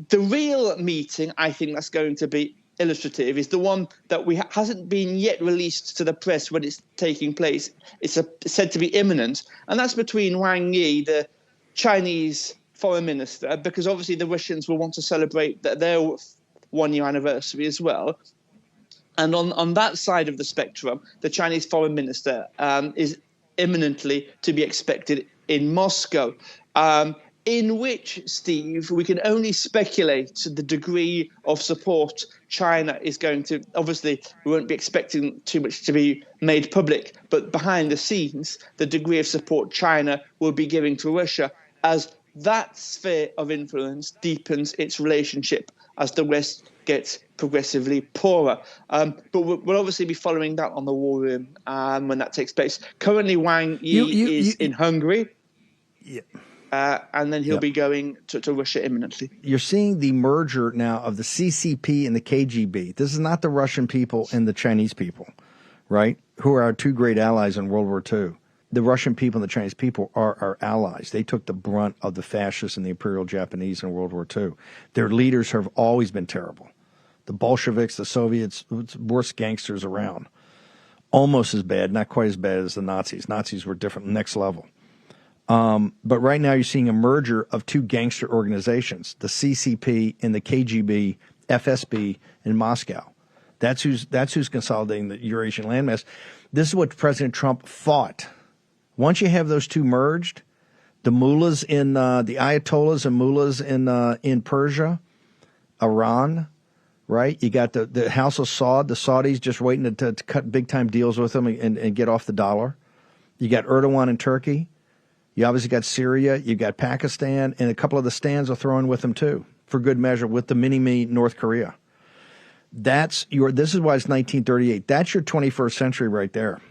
The real meeting, I think, that's going to be illustrative is the one that hasn't been yet released to the press when it's taking place. It's said to be imminent, and that's between Wang Yi, the Chinese foreign minister, because obviously the Russians will want to celebrate their one-year anniversary as well. And on that side of the spectrum, the Chinese foreign minister is imminently to be expected in Moscow, in which, Steve, we can only speculate the degree of support China is going to. Obviously, we won't be expecting too much to be made public, but behind the scenes, the degree of support China will be giving to Russia as that sphere of influence deepens its relationship as the West gets progressively poorer. But we'll obviously be following that on the War Room when that takes place. Currently, Wang Yi is in Hungary. Yeah. And then he'll be going to Russia imminently. You're seeing the merger now of the CCP and the KGB. This is not the Russian people and the Chinese people, right, who are our two great allies in World War II. The Russian people and the Chinese people are our allies. They took the brunt of the fascists and the Imperial Japanese in World War II. Their leaders have always been terrible. The Bolsheviks, the Soviets, worst gangsters around. Almost as bad, not quite as bad as the Nazis. Nazis were different, next level. But right now you're seeing a merger of two gangster organizations, the CCP and the KGB, FSB in Moscow. That's who's consolidating the Eurasian landmass. This is what President Trump fought. Once you have those two merged, the mullahs in the ayatollahs and mullahs in Persia, Iran, right? You got the House of Saud, the Saudis just waiting to cut big time deals with them and get off the dollar. You got Erdogan in Turkey. You obviously got Syria, you got Pakistan, and a couple of the stands are throwing with them too, for good measure, with the mini-me North Korea. This is why it's 1938. That's your 21st century right there.